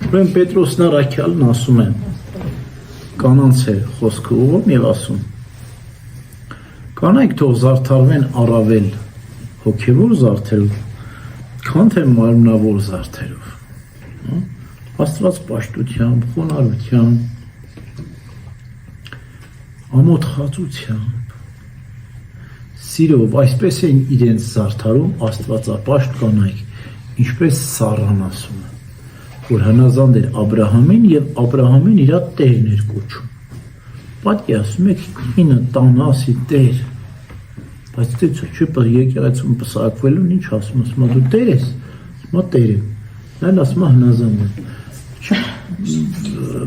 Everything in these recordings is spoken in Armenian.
Ուրեմն Պետրոսն առաքյալն ասում է կանանց է խոսքը ուղղում եւ ասում կանայք թող զարդարվեն առավել հոգևոր զարդերով, քան թե մարմնավոր զարդերով, Աստված պաշտությամբ, խոնարհությամբ, ամոթխածությամբ, սիրով, այսպես են իրենց զարդարում Աստվածապաշտ կանայք, ինչպես Սառան ասում է, որ հնազանդ էր Աբրահամին եւ Աբրահամին իր տերն էր կոչում։ Պատկերացնում եք ինը տան ասի տեր, բայց դե չէ՞ եկեղեցում պսակվելուն ինչ ասում, ասում դու տեր ես, ասում տեր եմ, այլ ասում հնազանդ եմ։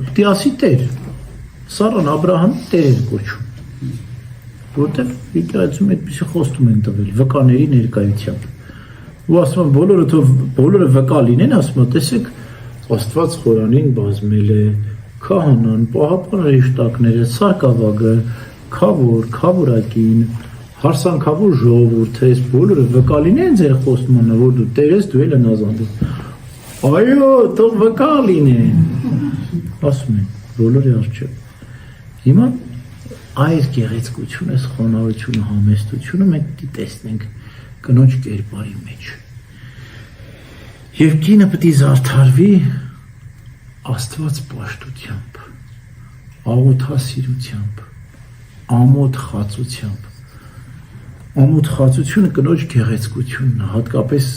Պետք է ասի տեր, Սառան Աբրահամին տեր էր կոչում, որտեղ եկեղեցում այդպիսի խոստում են տվել վկաների ներկայությամբ։ Ու ասում են բոլորը վկա լինեն, ասում են տեսեք Աստված խորանին բազմել է, քահանան, պահապանարիշտակները, սարկավագը, քավոր, քավորակին, հարսանքավոր ժողովուրդը, այս բոլորը վկա լինեն ձեր խոստմանը, որ դու տեր ես, դու էլ հնազանդ ես։ Այո, թող վկա լինեն, ասում են, բոլորի առջև։ Հիմա այս գեղեցկությունը, այս խոնարհությունը, համեստությունը մենք տեսնենք կնոջ կերպարի մեջ։ Եվ կինը պետք է զարդարվի Աստված պաշտությամբ, աղոթասիրությամբ, ամոթ խածությամբ։ Ամոթ խածությունը կնոջ գեղեցկությունն է, հատկապես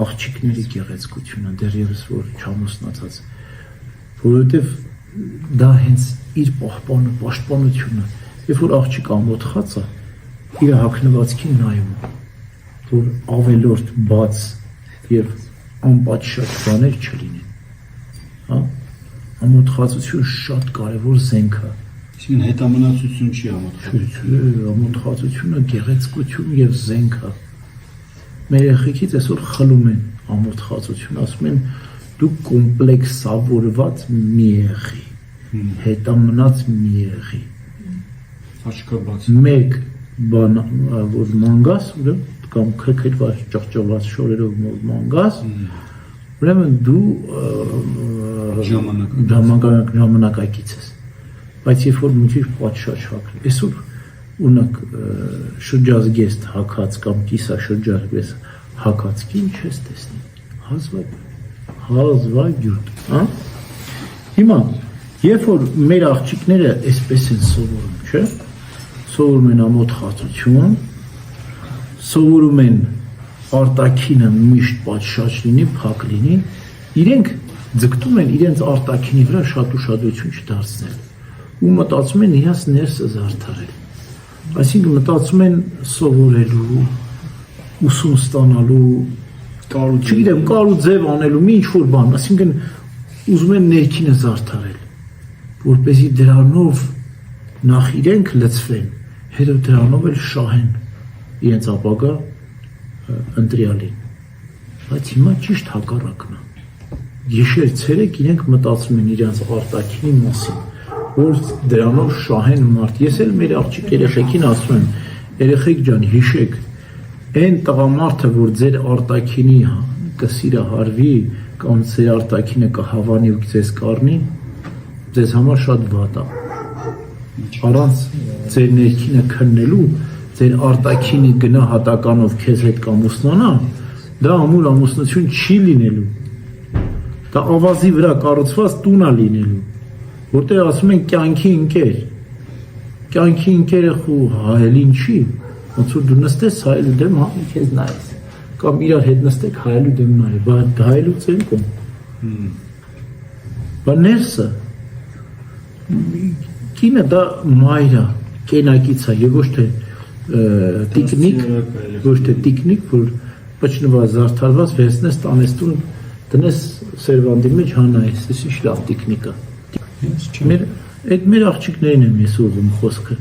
աղջիկների գեղեցկությունը, դեռևս որ չամուսնացած, որովհետև դա հենց իր պաշտպանությունը, երբ որ աղջիկ ամոթխած է, իր հագնվածքին նայում է, որ ավելորդ բաց եւ անպատշաճ բաներ չլինեն, հա, ամոթխածությունը շատ կարևոր զենք է։ Իսկ հետամնացություն չի ամոթխածություն։ Ամոթխածությունը գեղեցկություն եւ զենք է։ Մեր երեխեքից այսօր խլում են ամոթխածություն, ասում են դու կոմպլեքսավորված մի եղի, հետամնաց մի եղի։ Աչքաբաց։ Մեկ բան որ մանգաս, կամ քրքրված ճղճղված շորերով մանգաս, ուրեմն դու ժամանակակից ես, բայց երբ որ մի քիչ պատշաճ հագնի, այսօր ունակ շրջազգեստ հագած կամ կիսաշրջազգեստ հագած կին չես տեսնի, հազվագյուտ, հա? Հիմա, երբ որ մեր աղջիկները այսպես են սովորում, չէ՞, սովորում են ամոթխածություն, սովորում են արտաքինը միշտ պատշաճ լինի, փակ լինի, իրենք ձգտում են իրենց արտաքինի վրա շատ ուշադրություն չդարձնել ու մտածում են իրենց ներսը զարդարել, այսինքն մտածում են սովորելու, ուսում ստանալու, չգիտեմ, կարու ձև անելու, մի ինչ-որ բան, այսինքն ուզում են ներքինը զարդարել, որպեսզի դրանով նախ իրենք լցվեն, հետո դրանով էլ շահեն իրենց ապագա ընտրյալին, բայց հիմա ճիշտ հակառակն է, գիշեր ցերեկ իրենք մտածում են իրենց արտաքինի մասին, որ դրանով շահեն մարդ, ես էլ մեր աղջիկ երեխեքին ասում եմ, երեխեք ջան, հիշեք, այն տղամարդը, որ ձեր արտաքինի կսիրահարվի, կամ ձեր արտաքինը կհավանի ու ձեզ կառնի, ձեզ համար շատ վատ է, առանց ձեր ներքինը քննելու, ձեր արտաքինի գնահատականով քեզ հետ կամուսնանա, դա ամուր ամուսնություն չի լինելու, դա ավազի վրա կառուցված տուն է լինելու, որտեղ ասում են կյանքի ընկերը խու հայելին չի, ոնց որ դու նստես հայելու դեմ քեզ նայես, կամ իրար հետ նստեք հայելու դեմ նայեք, բայց հայելու ցեն կոմ, բայց ներսը, կինը դա մայր է, կենակից է և ոչ թե տիկնիկ, որ պչնված, զարդարված, վերցնես, տանես տուն, տնես սերվանդի մեջ հանայես, ես ինչ լավ տիկնիկը։ Այդ մեր աղջիկներին եմ ես ուղում խոսքը,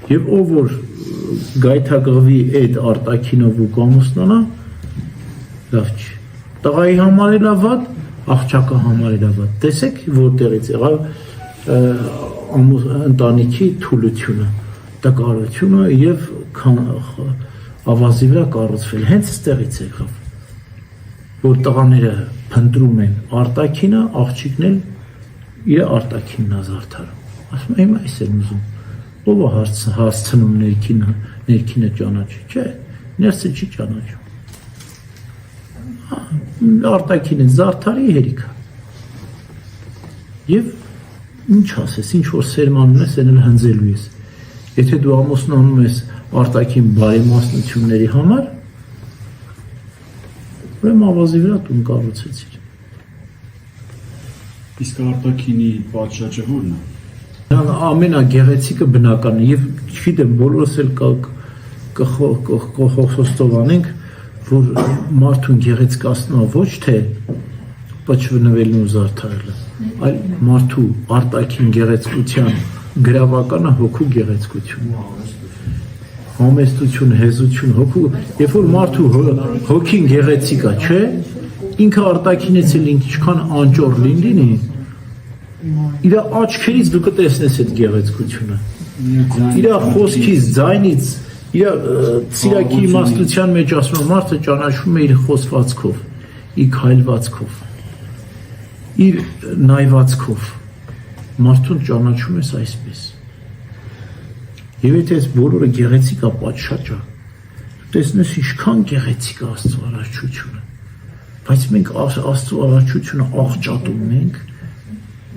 և ով որ գայթակղվի այդ արտաքինով ու կամուսնանա, լավ չի, տղայի համար էլ ավատ, աղջակա համար էլ ավատ, տեսեք որտեղից եղավ ընտանիքի թուլությունը, տկարությունը և ավազի վրա կառուցվել, հենց ստեղից եղավ, որ տղաները փնտրում են արտաքինը, աղջիկն էլ իր արտաքինն է զարդարում։ Ասում եմ, այս եմ ուզում։ Ով է հասցնում ներքինը ճանաչի, չէ, ներսը չի ճանաչում։ Արտաքինը զարդարի հերիքա։ Եվ ինչ ասես, ինչ որ սերմանում ես, այն էլ հնձելու ես։ Եթե դու ամուսնանում ես արտաքին բարեմասնությունների համար, ուրեմն ավազի վրա տուն կառուցեցիր։ Իսկ արտաքինի պատշաճը ո՞րն է։ Ամենագեղեցիկը բնականն է եւ չգիտեմ բոլորս էլ կխոստովանենք, որ մարդուն գեղեցկացնող ոչ թե պճվնվելն ու զարդարելը, այլ մարդու արտաքին գեղեցկության գրավականը հոգու գեղեցկությունը, համեստություն, հեզություն, հոգու, երբ որ մարդու հոգին գեղեցիկ է, չէ, ինքը արտաքինից էլ ինչքան անճոր լինի, իր աչքերից դու կտեսնես այդ գեղեցկությունը, իր խոսքից, ձայնից, իր ծիրակի իմաստության մեջ ասում եմ, մարդը ճանաչվում է իր խոսվածքով, իր քայլվածքով, իր նայվածքով, մարդուն ճանաչում ես այսպես։ Եվ եթե այս բոլորը գեղեցիկ է, պատշաճ է, տեսնես ինչքան գեղեցիկ է Աստծո արարչությունը, բայց մենք Աստծո արարչությունը աղճատում ենք,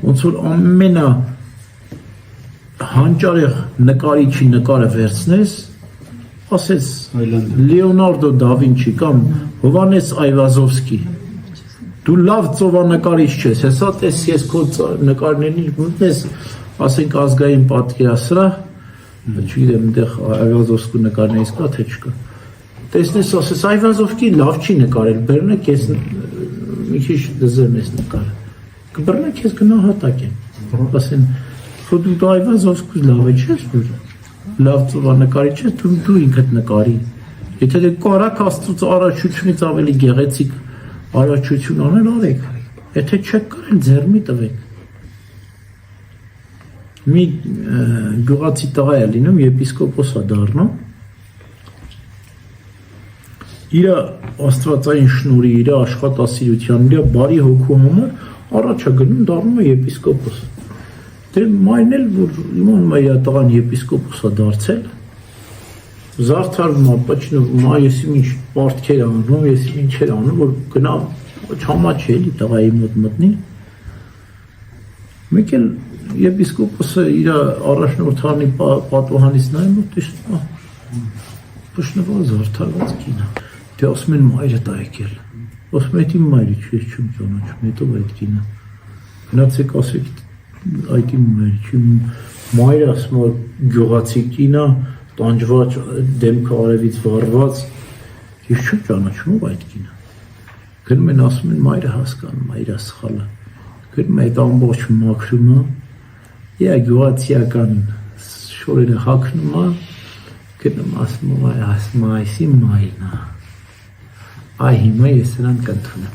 ոնց որ ամենա հանճարեղ նկարիչի նկարը վերցնես, ասես Լեոնարդո դա Վինչի կամ Հովանես Այվազովսկի, դու լավ ծովանկարիչ չես, հեսա տես ես քո նկարներին մտնես, ասենք ազգային պատկերասրահ, չգիտեմ այնտեղ Այվազովսկու նկարներից կա թե չկա, տեսնես ասես Այվազովսկի լավ չի նկարել, բերնեք ես մի քիչ դզերն ես նկարը, կբռնեք ես գնահատակ եմ, ասեն, դու Այվազովսկու լավ է չես, լավ ծովանկարիչ ես, դու ինքդ նկարի, եթե դե կարաք Աստծո արարչությունից ավելի գեղեցիկ արարչություն անել արեք, եթե չեք կարել ձեռ մի տվեք։ Մի գյուղացի տղա է լինում, եպիսկոպոս է դառնում, իր աստվածային շնորհի, իր աշխատասիրության, իր բարի հոգու համար առաջ է գնում, դառնում է եպիսկոպոս։ Դե մայն էլ, որ իմանում է իր տղան եպիսկոպոս է դարձել, զարդարվում է, պճնվում է, ես ինչ պարտքեր անում, ես ինչեր անում, որ գնա չամաչի էլի տղայի մոտ մտնի։ Մեկ էլ եպիսկոպոսը իր առաջնորդանի պատվահանից նայում ու տեսնում է, պշնվա զարդարված կինը։ Դե ասում են մայրդ է եկել, ասում է իմ մայրը չի, ես չեմ ճանաչում, հետո այդ կինը։ Գնացեք ասեք այդ իմ մայրը չի, մայրը ասում է գյուղացի կինը, տանջված, դեմքը արևից վառված, ես չեմ ճանաչում այդ կինը։ Գնում են ասում են մայրը հասկանում է իր սխալը։ Գնում է այդ ամբողջ մաքրումը, իր գյուղացիական շորերը հագնում է, գնում ասում է այս իմ մայրն է։ Այ հիմա ես նրան կընդունեմ։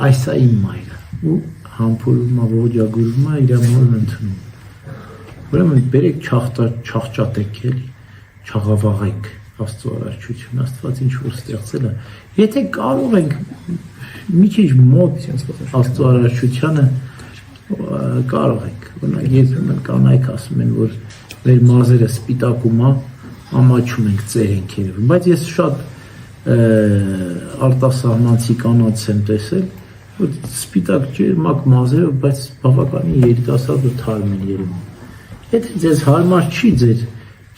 Այս է իմ մայրը։ Ու համբուրում է, ողջագուրում է, իր մորն ընդունում։ Ուրեմն բերեք չաղճատեք էլի, չաղավաղեք Աստծո արարչություն, Աստված ինչ որ ստեղծել է։ Եթե կարող ենք մի քիչ մոտ Աստծո արարչությանը կարող ենք, օրինակ երբեմն կանայք ասում են, որ մեր մազերը սպիտակում է, ամաչում ենք ծեր ենք երևում, բայց ես շատ արտասահմանցի կանանց եմ տեսել, որ սպիտակ ջերմակ մազերը, բայց բավականին երիտասարդ ու թարմ են երևում։ Եթե ձեզ հարմար չի ձեր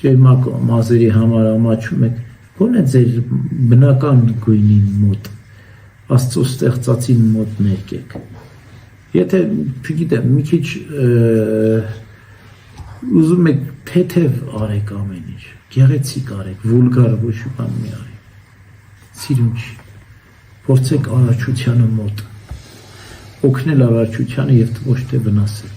ջերմակ մազերի համար ամաչում եք, գոնե ձեր բնական գույնին մոտ, Աստծո ստեղծածին մոտ ներկեք։ Եթե, չգիտեմ, մի քիչ ուզում եք թեթև արեք ամեն ինչ, գեղեցիկ արեք, վուլգար ոչ մի բան մի արեք, սիրուն չի, փորձեք արարչությանը մոտ, օգնել արարչությանը և ոչ թե վնասել։